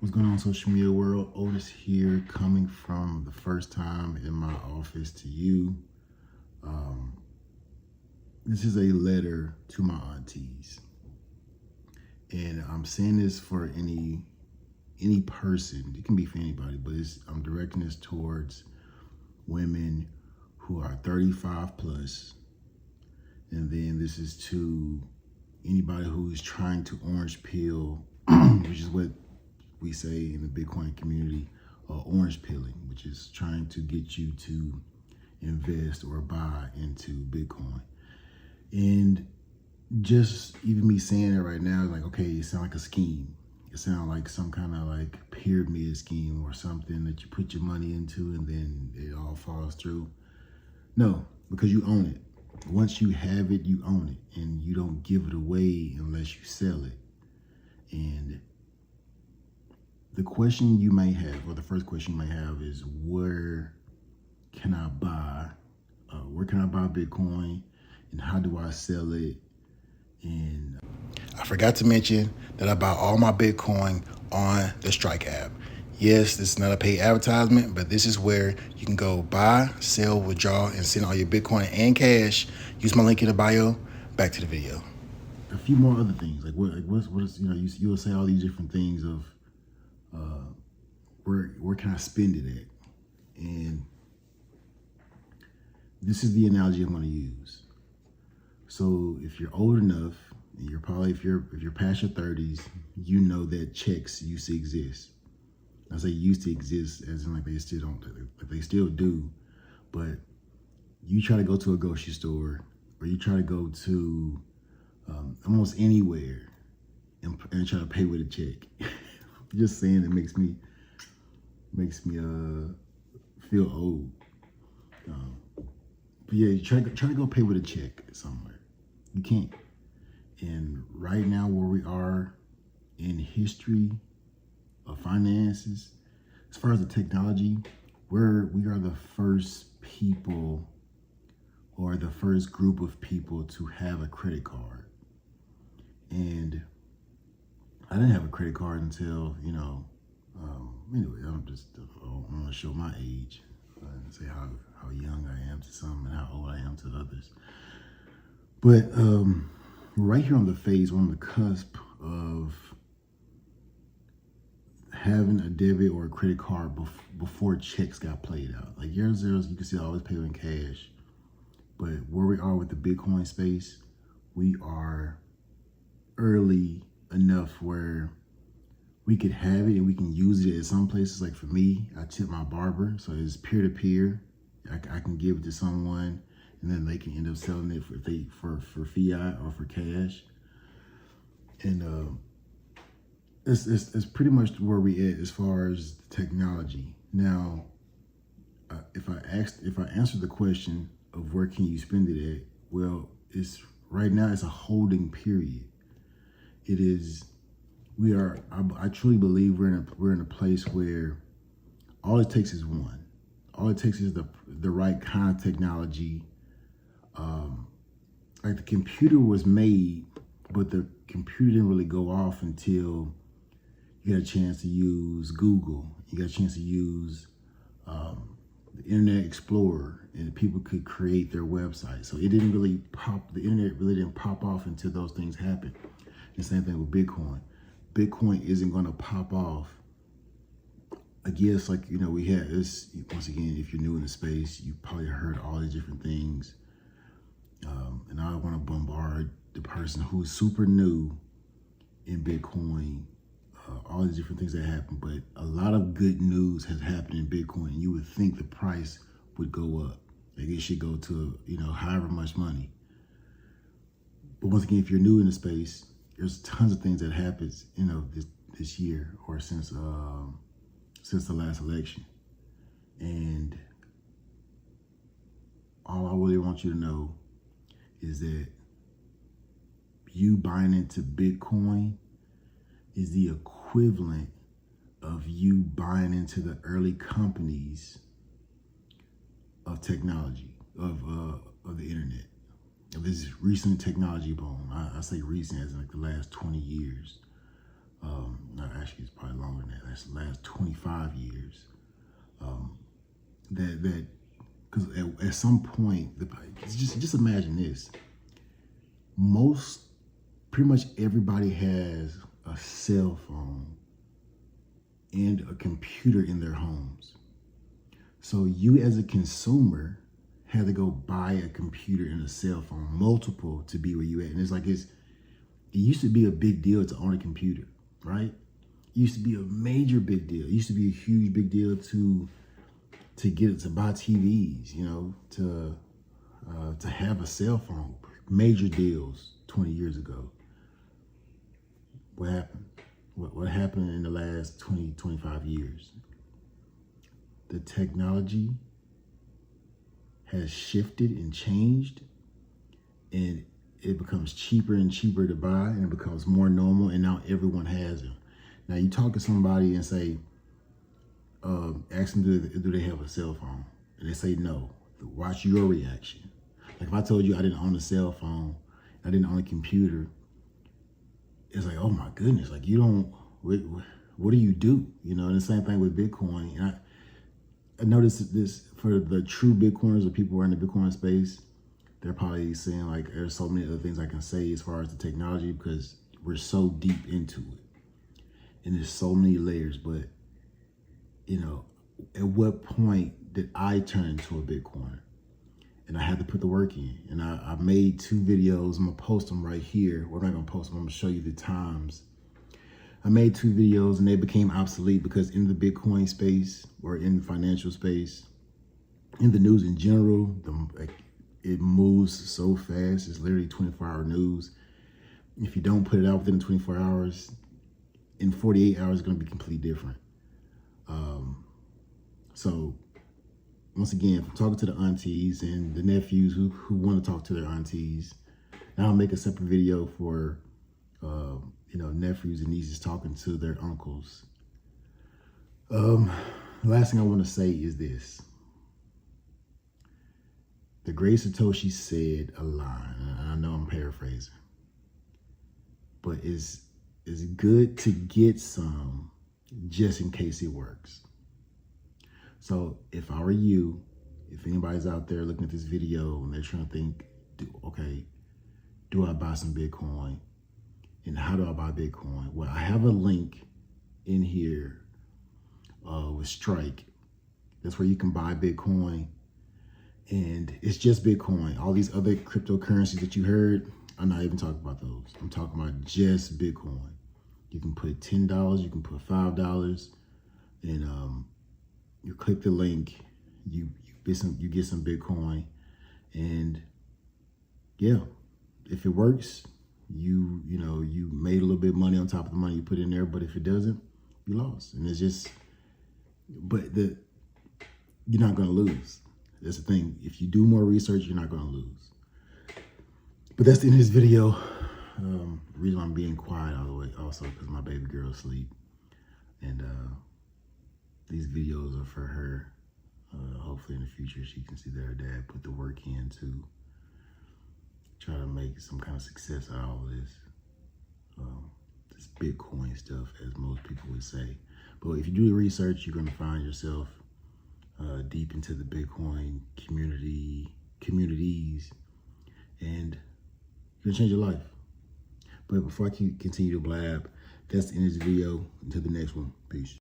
What's going on, social media world? Otis here, coming from the first time in my office to you. This is a letter to my aunties, and I'm saying this for any person. It can be for anybody, but I'm directing this towards women who are 35 plus, and then this is to anybody who is trying to orange peel, which is what we say in the Bitcoin community, orange peeling, which is trying to get you to invest or buy into Bitcoin. And just even me saying it right now, like, okay, it sounds like a scheme. It sounds like some kind of like pyramid scheme or something that you put your money into and then it all falls through. No, because you own it. Once you have it, you own it, and you don't give it away unless you sell it. And the question you may have, or the first question you may have, is where can I buy? Where can I buy Bitcoin, and how do I sell it? And I forgot to mention that I buy all my Bitcoin on the Strike app. Yes, this is not a paid advertisement, but this is where you can go buy, sell, withdraw, and send all your Bitcoin and cash. Use my link in the bio. Back to the video. A few more other things, like what is, you'll say all these different things of where can I spend it at? And this is the analogy I'm going to use. So if you're old enough, and you're probably, if you're past your 30s, you know that checks used to exist. I say used to exist as in like they still don't, like they still do, but you try to go to a grocery store or you try to go to almost anywhere and try to pay with a check. Just saying, it makes me feel old. But yeah, you try to go pay with a check somewhere. You can't. And right now, where we are in history of finances, as far as the technology, we are the first people, or the first group of people, to have a credit card. And I didn't have a credit card until, anyway, I want to show my age and say how young I am to some and how old I am to others. But right here on the phase, we're on the cusp of having a debit or a credit card before checks got played out. Like year zeros, you can see I always pay in cash. But where we are with the Bitcoin space, we are early enough where we could have it and we can use it at some places. Like for me, I tip my barber, so it's peer-to-peer. I can give it to someone and then they can end up selling it for fiat or for cash. And it's pretty much where we at as far as technology. Now, if I answer the question of where can you spend it at, well, it's right now it's a holding period. It is. I truly believe we're in a place where all it takes is one. All it takes is the right kind of technology. Like the computer was made, but the computer didn't really go off until you got a chance to use Google. You got a chance to use the Internet Explorer, and people could create their website. So it didn't really pop. The internet really didn't pop off until those things happened. The same thing with Bitcoin. Bitcoin isn't going to pop off. I guess, like, we had this, once again, if you're new in the space, you probably heard all these different things. And I don't want to bombard the person who's super new in Bitcoin, all these different things that happen. But a lot of good news has happened in Bitcoin. You would think the price would go up. Like it should go to, however much money. But once again, if you're new in the space, there's tons of things that happens, this year or since the last election. And all I really want you to know is that you buying into Bitcoin is the equivalent of you buying into the early companies of technology, of the internet. Of this recent technology boom. I say recent as in like the last 20 years. Actually, it's probably longer than that. last 25 years. Because at some point, just imagine this. Pretty much everybody has a cell phone and a computer in their homes. So you as a consumer had to go buy a computer and a cell phone, multiple, to be where you at. And it used to be a big deal to own a computer, right? It used to be a major big deal. It used to be a huge big deal to buy TVs, to have a cell phone. Major deals 20 years ago. What happened? What happened in the last 20, 25 years? The technology has shifted and changed, and it becomes cheaper and cheaper to buy, and it becomes more normal, and now everyone has them. Now you talk to somebody and say, ask them, do they have a cell phone? And they say no. Watch your reaction. Like if I told you I didn't own a cell phone, I didn't own a computer, it's like, oh my goodness, like what do you do? And the same thing with Bitcoin. And I noticed this for the true Bitcoiners or people who are in the Bitcoin space, they're probably saying like, there's so many other things I can say as far as the technology because we're so deep into it. And there's so many layers, but at what point did I turn into a Bitcoiner? And I had to put the work in. And I made 2 videos. I'm gonna post them right here. Well, I'm not gonna post them, I'm gonna show you the times. I made 2 videos and they became obsolete because in the Bitcoin space or in the financial space, in the news in general, it moves so fast. It's literally 24-hour news. If you don't put it out within 24 hours, in 48 hours, it's gonna be completely different. So once again, from talking to the aunties and the nephews who want to talk to their aunties, now I'll make a separate video for nephews and nieces talking to their uncles. Last thing I want to say is this. The great Satoshi said a line, and I know I'm paraphrasing, but it's good to get some just in case it works. So if I were you, if anybody's out there looking at this video and they're trying to think, do I buy some Bitcoin? And how do I buy Bitcoin? Well, I have a link in here with Strike. That's where you can buy Bitcoin. And it's just Bitcoin. All these other cryptocurrencies that you heard, I'm not even talking about those. I'm talking about just Bitcoin. You can put $10, you can put $5, and you click the link, you get some Bitcoin, and yeah, if it works, you made a little bit of money on top of the money you put in there. But if it doesn't, you lost. And it's just, you're not gonna lose. That's the thing. If you do more research, you're not gonna lose. But that's the end of this video. The reason I'm being quiet all the way also because my baby girl's asleep, and these videos are for her. Hopefully in the future she can see that her dad put the work in to try to make some kind of success out of all of this Bitcoin stuff, as most people would say. But if you do the research, you're gonna find yourself deep into the Bitcoin communities, and you're gonna change your life. But before I continue to blab, that's the end of this video. Until the next one, peace.